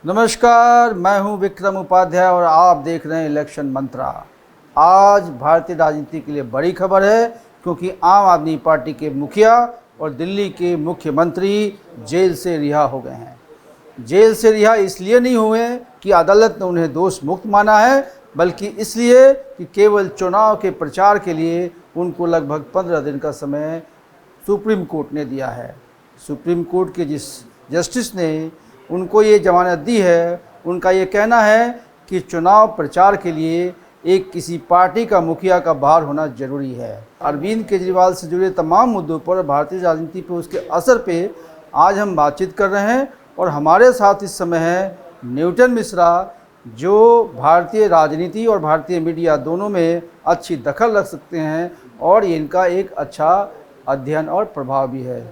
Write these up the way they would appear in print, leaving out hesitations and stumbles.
नमस्कार, मैं हूं विक्रम उपाध्याय और आप देख रहे हैं इलेक्शन मंत्रा। आज भारतीय राजनीति के लिए बड़ी खबर है क्योंकि आम आदमी पार्टी के मुखिया और दिल्ली के मुख्यमंत्री जेल से रिहा हो गए हैं। जेल से रिहा इसलिए नहीं हुए कि अदालत ने उन्हें दोष मुक्त माना है, बल्कि इसलिए कि केवल चुनाव के प्रचार के लिए उनको लगभग 15 दिन का समय सुप्रीम कोर्ट ने दिया है। सुप्रीम कोर्ट के जिस जस्टिस ने उनको ये जमानत दी है, उनका ये कहना है कि चुनाव प्रचार के लिए एक किसी पार्टी का मुखिया का बाहर होना जरूरी है। अरविंद केजरीवाल से जुड़े तमाम मुद्दों पर, भारतीय राजनीति पर उसके असर पे आज हम बातचीत कर रहे हैं और हमारे साथ इस समय है न्यूटन मिश्रा, जो भारतीय राजनीति और भारतीय मीडिया दोनों में अच्छी दखल रख सकते हैं और इनका एक अच्छा अध्ययन और प्रभाव भी है।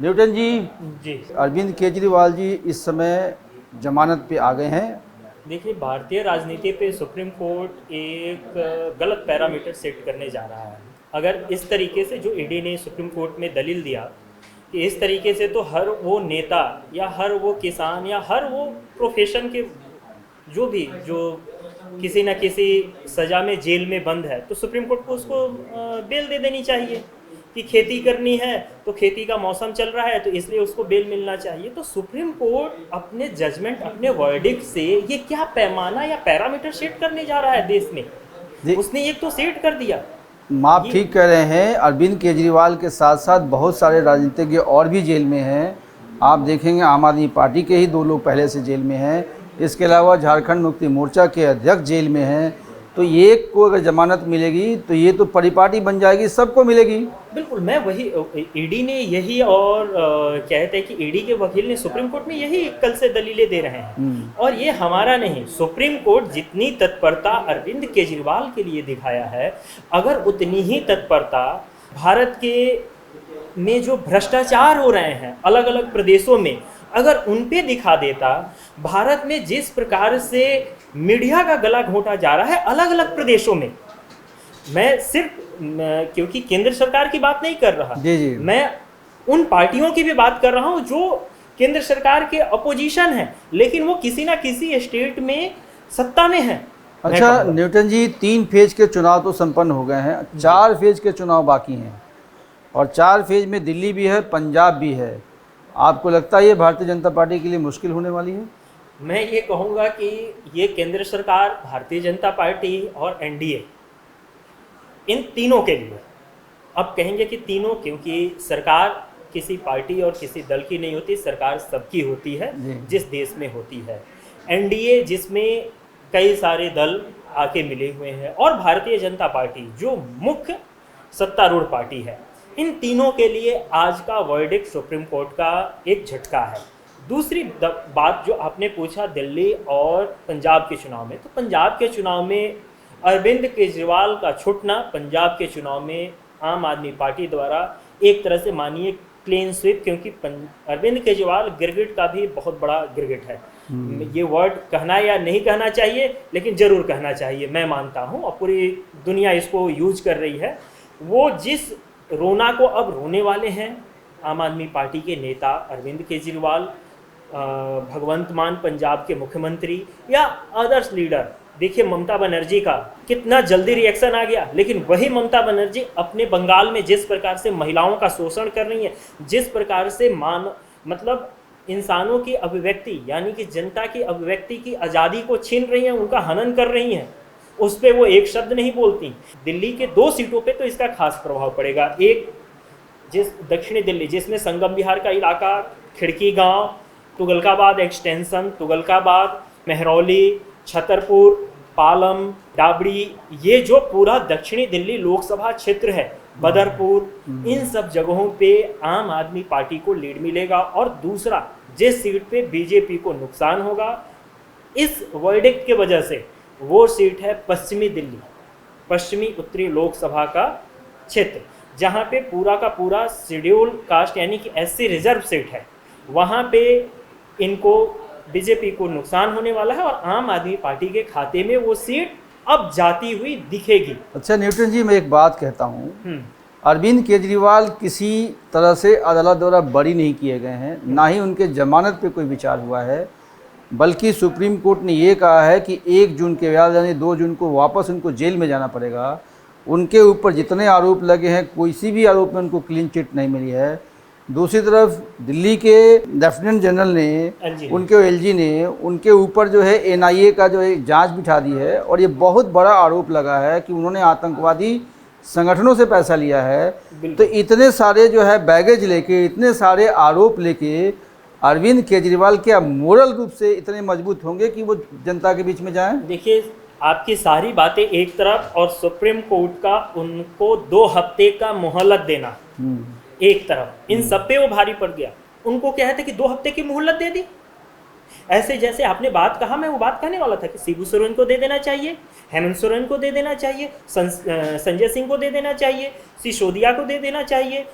न्यूटन जी, अरविंद केजरीवाल जी इस समय जमानत पे आ गए हैं। देखिए, भारतीय राजनीति पे सुप्रीम कोर्ट एक गलत पैरामीटर सेट करने जा रहा है। अगर इस तरीके से जो ईडी ने सुप्रीम कोर्ट में दलील दिया कि इस तरीके से तो हर वो नेता या हर वो किसान या हर वो प्रोफेशन के जो किसी न किसी सज़ा में जेल में बंद है, तो सुप्रीम कोर्ट को उसको बेल दे देनी चाहिए। कि खेती करनी है तो खेती का मौसम चल रहा है तो इसलिए उसको बेल मिलना चाहिए। तो सुप्रीम कोर्ट अपने जजमेंट, अपने वर्डिक्ट से ये क्या पैमाना या पैरामीटर सेट करने जा रहा है देश में, उसने एक तो सेट कर दिया। आप ठीक कह रहे हैं। अरविंद केजरीवाल के साथ साथ बहुत सारे राजनीतिज्ञ और भी जेल में हैं। आप देखेंगे आम आदमी पार्टी के ही 2 लोग पहले से जेल में हैं। इसके अलावा झारखंड मुक्ति मोर्चा के अध्यक्ष जेल में हैं। तो ये को अगर जमानत मिलेगी तो ये तो परिपाटी बन जाएगी, सबको मिलेगी। बिल्कुल, मैं वही ईडी ने यही और कहते हैं कि ईडी के वकील ने सुप्रीम कोर्ट में यही कल से दलीलें दे रहे हैं। और ये हमारा नहीं, सुप्रीम कोर्ट जितनी तत्परता अरविंद केजरीवाल के लिए दिखाया है, अगर उतनी ही तत्परता भारत के में जो भ्रष्टाचार हो रहे हैं अलग अलग प्रदेशों में, अगर उन पे दिखा देता, भारत में जिस प्रकार से मीडिया का गला घोंटा जा रहा है अलग अलग प्रदेशों में, मैं सिर्फ क्योंकि केंद्र सरकार की बात नहीं कर रहा, जी। मैं उन पार्टियों की भी बात कर रहा हूं जो केंद्र सरकार के अपोजिशन है लेकिन वो किसी ना किसी स्टेट में सत्ता में है। अच्छा न्यूटन जी, 3 फेज के चुनाव तो संपन्न हो गए हैं, 4 फेज के चुनाव बाकी हैं और 4 फेज में दिल्ली भी है, पंजाब भी है। आपको लगता है ये भारतीय जनता पार्टी के लिए मुश्किल होने वाली है? मैं ये कहूँगा कि ये केंद्र सरकार, भारतीय जनता पार्टी और एनडीए, इन तीनों के लिए, अब कहेंगे कि तीनों, क्योंकि सरकार किसी पार्टी और किसी दल की नहीं होती, सरकार सबकी होती है जिस देश में होती है। एनडीए जिसमें कई सारे दल आके मिले हुए हैं और भारतीय जनता पार्टी जो मुख्य सत्तारूढ़ पार्टी है, इन तीनों के लिए आज का वर्डिक्ट सुप्रीम कोर्ट का एक झटका है। दूसरी बात जो आपने पूछा दिल्ली और पंजाब के चुनाव में, तो पंजाब के चुनाव में अरविंद केजरीवाल का छूटना पंजाब के चुनाव में आम आदमी पार्टी द्वारा एक तरह से मानिए क्लीन स्वीप, क्योंकि अरविंद केजरीवाल गिरगिट का भी बहुत बड़ा गिरगिट है। ये वर्ड कहना या नहीं कहना चाहिए, लेकिन ज़रूर कहना चाहिए, मैं मानता हूँ, और पूरी दुनिया इसको यूज कर रही है। वो जिस रोना को अब रोने वाले हैं आम आदमी पार्टी के नेता अरविंद केजरीवाल, भगवंत मान पंजाब के मुख्यमंत्री या अदर्स लीडर, देखिए ममता बनर्जी का कितना जल्दी रिएक्शन आ गया, लेकिन वही ममता बनर्जी अपने बंगाल में जिस प्रकार से महिलाओं का शोषण कर रही है, जिस प्रकार से मतलब इंसानों की अभिव्यक्ति यानी कि जनता की अभिव्यक्ति की आज़ादी को छीन रही हैं, उनका हनन कर रही हैं, उस पर वो एक शब्द नहीं बोलती। दिल्ली के 2 सीटों पे तो इसका खास प्रभाव पड़ेगा। एक दक्षिणी दिल्ली जिसमें संगम विहार का इलाका, खिड़की गांव, तुगलकाबाद एक्सटेंशन, तुगलकाबाद, मेहरौली, छतरपुर, पालम, डाबड़ी, ये जो पूरा दक्षिणी दिल्ली लोकसभा क्षेत्र है, बदरपुर, इन सब जगहों पे आम आदमी पार्टी को लीड मिलेगा। और दूसरा, जिस सीट पे बीजेपी को नुकसान होगा इस वर्डिक्ट के वजह से, वो सीट है पश्चिमी दिल्ली, पश्चिमी उत्तरी लोकसभा का क्षेत्र, जहाँ पे पूरा का पूरा शेड्यूल कास्ट यानी कि एससी रिजर्व सीट है। वहाँ पे इनको बीजेपी को नुकसान होने वाला है और आम आदमी पार्टी के खाते में वो सीट अब जाती हुई दिखेगी। अच्छा न्यूटन जी, मैं एक बात कहता हूँ, अरविंद केजरीवाल किसी तरह से अदालत द्वारा बरी नहीं किए गए हैं, ना ही उनके जमानत पे कोई विचार हुआ है। बल्कि सुप्रीम कोर्ट ने ये कहा है कि 1 जून के बाद यानी 2 जून को वापस उनको जेल में जाना पड़ेगा। उनके ऊपर जितने आरोप लगे हैं किसी भी आरोप में उनको क्लीन चिट नहीं मिली है। दूसरी तरफ दिल्ली के लेफ्टिनेंट जनरल ने उनके एलजी ने उनके ऊपर जो है एनआईए का जो है जांच बिठा दी है और ये बहुत बड़ा आरोप लगा है कि उन्होंने आतंकवादी संगठनों से पैसा लिया है। तो इतने सारे जो है बैगेज लेके, इतने सारे आरोप लेके अरविंद केजरीवाल क्या मोरल रूप से इतने मजबूत होंगे कि वो जनता के बीच में जाएं? देखिए, आपकी सारी बातें एक तरफ और सुप्रीम कोर्ट का उनको 2 हफ्ते का मोहलत देना एक तरफ, इन सब पे वो भारी पड़ गया। उनको क्या है कि 2 हफ्ते की मोहलत दे दी। ऐसे जैसे आपने बात कहा, मैं वो बात कहने वाला था कि शिबू सोरेन को दे देना चाहिए, हेमंत सोरेन को दे देना चाहिए, संजय सिंह को दे देना चाहिए, सिसोदिया को दे देना चाहिए,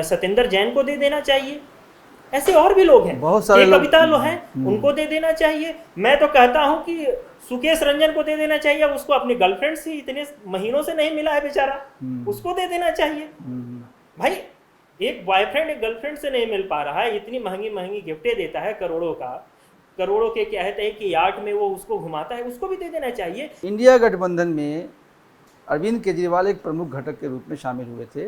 सत्येंद्र जैन को दे देना चाहिए। ऐसे और भी लोग हैं, बहुत सारे कविता लोग हैं, उनको दे देना चाहिए। मैं तो कहता हूं कि सुकेश रंजन को दे देना चाहिए, उसको अपनी गर्लफ्रेंड से इतने महीनों से नहीं मिला है बेचारा, उसको दे देना चाहिए। भाई, एक बॉयफ्रेंड एक गर्लफ्रेंड से नहीं मिल पा रहा है, इतनी महंगी महंगी गिफ्टें देता है, करोड़ों के कहते हैं कि यार्ड में वो उसको घुमाता है, उसको भी दे देना चाहिए। इंडिया गठबंधन में अरविंद केजरीवाल एक प्रमुख घटक के रूप में शामिल हुए थे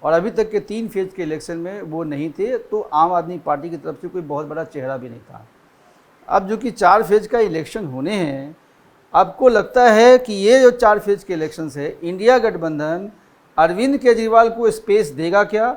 और अभी तक के 3 फेज के इलेक्शन में वो नहीं थे, तो आम आदमी पार्टी की तरफ से कोई बहुत बड़ा चेहरा भी नहीं था। अब जो कि 4 फेज का इलेक्शन होने हैं, आपको लगता है कि ये जो 4 फेज के इलेक्शंस है, इंडिया गठबंधन अरविंद केजरीवाल को स्पेस देगा क्या?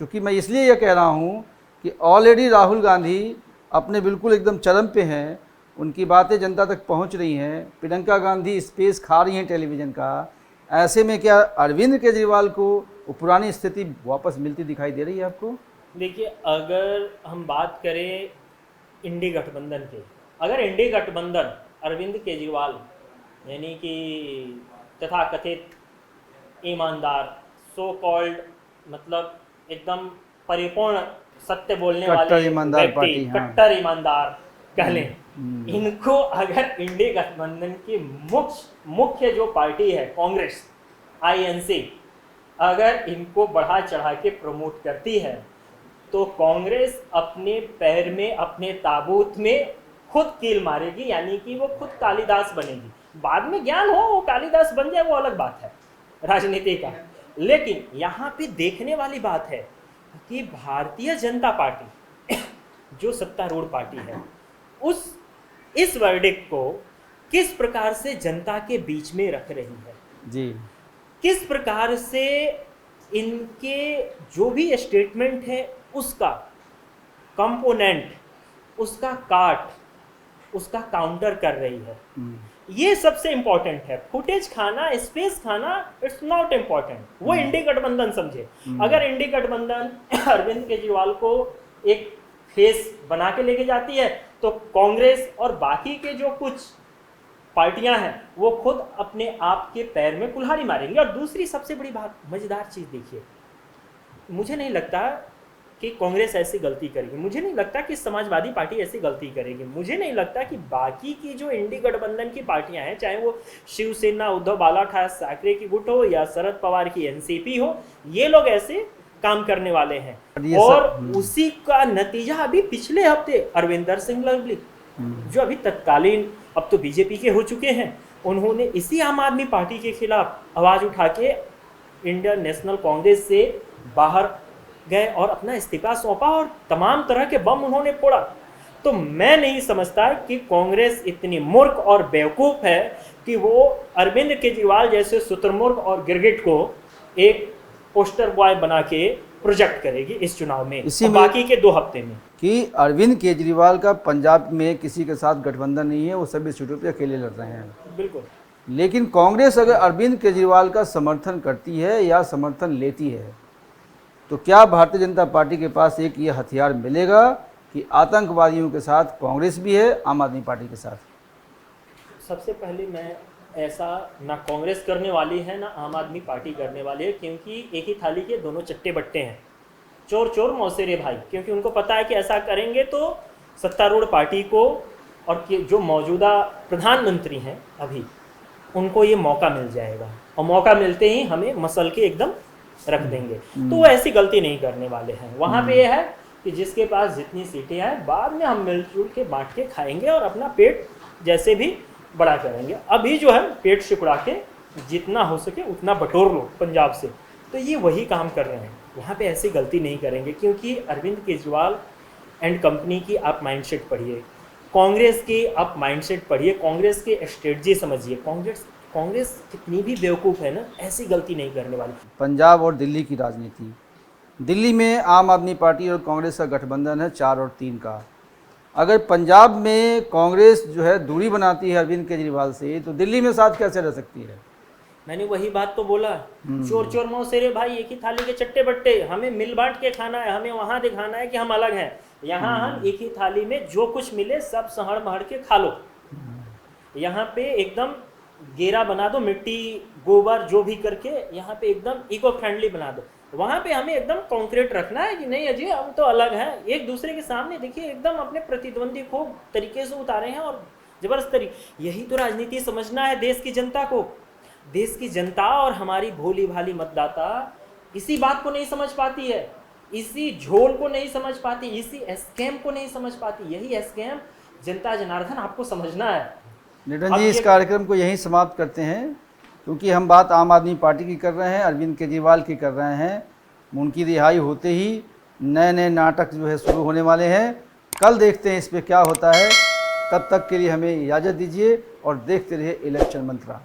क्योंकि मैं इसलिए यह कह रहा हूँ कि ऑलरेडी राहुल गांधी अपने बिल्कुल एकदम चरम पे हैं, उनकी बातें जनता तक पहुँच रही हैं, प्रियंका गांधी स्पेस खा रही हैं टेलीविज़न का। ऐसे में क्या अरविंद केजरीवाल को पुरानी स्थिति वापस मिलती दिखाई दे रही है आपको? देखिए, अगर हम बात करें इंडी गठबंधन के, अगर इंडी गठबंधन अरविंद केजरीवाल यानी कि तथाकथित ईमानदार, सो कॉल्ड, मतलब एकदम परिपूर्ण सत्य बोलने वाले ईमानदार व्यक्ति, पार्टी, हाँ। कट्टर ईमानदार कह लें, इनको अगर इंडी गठबंधन की मुख्य जो पार्टी है कांग्रेस आईएनसी, अगर इनको बढ़ा चढ़ा के प्रमोट करती है, तो कांग्रेस अपने पैर में, अपने ताबूत में खुद कील मारेगी, यानी कि वो खुद कालिदास बनेगी। बाद में ज्ञान हो वो कालिदास बन जाए, वो अलग बात है राजनीति का। लेकिन यहाँ पे देखने वाली बात है कि भारतीय जनता पार्टी जो सत्तारूढ़ पार्टी है, इस वर्डिक्ट को किस प्रकार से जनता के बीच में रख रही है जी, किस प्रकार से इनके जो भी स्टेटमेंट है उसका कंपोनेंट, उसका काट, उसका काउंटर कर रही है। ये सबसे इंपॉर्टेंट है। फुटेज खाना, स्पेस खाना, इट्स नॉट इंपॉर्टेंट। वो इंडी गठबंधन समझे। अगर इंडी गठबंधन अरविंद केजरीवाल को एक फेस बना के लेके जाती है, तो कांग्रेस और बाकी के जो कुछ पार्टियां हैं वो खुद अपने आप के पैर में कुल्हाड़ी मारेंगे। और दूसरी सबसे बड़ी बात, मजेदार चीज देखिए, मुझे नहीं लगता कि कांग्रेस ऐसी गलती करेगी, मुझे नहीं लगता कि समाजवादी पार्टी ऐसी गलती करेगी, मुझे नहीं लगता कि बाकी की जो इंडी गठबंधन की पार्टियां हैं, चाहे वो शिवसेना, उद्धव ठाकरे की गुट हो या शरद पवार की एनसीपी हो, ये लोग ऐसे काम करने वाले हैं। और उसी का नतीजा अभी पिछले हफ्ते अरविंदर सिंह लवली, जो अभी तत्कालीन अब तो बीजेपी के हो चुके हैं, उन्होंने इसी आम आदमी पार्टी के खिलाफ आवाज उठा के इंडियन नेशनल कांग्रेस से बाहर गए और अपना इस्तीफा सौंपा और तमाम तरह के बम उन्होंने फोड़ा। तो मैं नहीं समझता कि कांग्रेस इतनी मूर्ख और बेवकूफ है कि वो अरविंद केजरीवाल जैसे शुतुरमुर्ग और गिरगिट को एक पोस्टर बॉय बना के प्रोजेक्ट करेगी इस चुनाव में, और बाकी के 2 हफ्ते में। कि अरविंद केजरीवाल का पंजाब में किसी के साथ गठबंधन नहीं है, वो सभी सीटों पे अकेले लड़ रहे हैं। बिल्कुल। लेकिन कांग्रेस अगर अरविंद केजरीवाल का समर्थन करती है या समर्थन लेती है, तो क्या भारतीय जनता पार्टी के पास एक ये हथियार मिलेगा कि आतंकवादियों के साथ कांग्रेस भी है, आम आदमी पार्टी के साथ? सबसे पहले मैं ऐसा ना कांग्रेस करने वाली है ना आम आदमी पार्टी करने वाली है, क्योंकि एक ही थाली के दोनों चट्टे बट्टे हैं, चोर चोर मौसेरे भाई। क्योंकि उनको पता है कि ऐसा करेंगे तो सत्तारूढ़ पार्टी को और जो मौजूदा प्रधानमंत्री हैं अभी, उनको ये मौका मिल जाएगा, और मौका मिलते ही हमें मसल के एकदम रख देंगे। तो वो ऐसी गलती नहीं करने वाले हैं। वहाँ पे ये है कि जिसके पास जितनी सीटें आए बाद में हम मिलजुल के बांट के खाएंगे और अपना पेट जैसे भी बड़ा करेंगे। अभी जो है पेट सिकुड़ा के जितना हो सके उतना बटोर लो पंजाब से, तो ये वही काम कर रहे हैं। वहाँ पे ऐसी गलती नहीं करेंगे, क्योंकि अरविंद केजरीवाल एंड कंपनी की आप माइंडसेट पढ़िए, कांग्रेस की आप माइंडसेट पढ़िए, कांग्रेस की स्ट्रेटजी समझिए। कांग्रेस कितनी भी बेवकूफ़ है ना, ऐसी गलती नहीं करने वाली। पंजाब और दिल्ली की राजनीति। दिल्ली में आम आदमी पार्टी और कांग्रेस का गठबंधन है 4 और 3 का। अगर पंजाब में कांग्रेस जो है दूरी बनाती है अरविंद केजरीवाल से, तो दिल्ली में साथ कैसे रह सकती है? मैंने वही बात तो बोला, चोर चोर मौसेरे भाई एक ही थाली के चट्टे बट्टे। हमें मिल बांट के खाना है, हमें वहाँ दिखाना है कि हम अलग हैं। यहाँ हम एक ही थाली में जो कुछ मिले सब सहड़ महड़ के खा लो। यहाँ पे एकदम गेरा बना दो, मिट्टी गोबर जो भी करके यहाँ पे एकदम इको फ्रेंडली बना दो। वहाँ पे हमें एकदम कॉन्क्रीट रखना है कि नहीं अजय हम तो अलग हैं। एक दूसरे के सामने देखिए एकदम अपने प्रतिद्वंदी को तरीके से उतारे हैं और जबरदस्त तरीके। यही तो राजनीति समझना है देश की जनता को। देश की जनता और हमारी भोली भाली मतदाता इसी बात को नहीं समझ पाती है, इसी झोल को नहीं समझ पाती, इसी स्कैम को नहीं समझ पाती। यही स्कैम जनता जनार्दन आपको समझना है। नितिन जी, इस कार्यक्रम को यहीं समाप्त करते हैं, क्योंकि हम बात आम आदमी पार्टी की कर रहे हैं, अरविंद केजरीवाल की कर रहे हैं। उनकी रिहाई होते ही नए नए नाटक जो है शुरू होने वाले हैं। कल देखते हैं इस पर क्या होता है। तब तक के लिए हमें इजाज़त दीजिए और देखते रहिए इलेक्शन मंत्रा।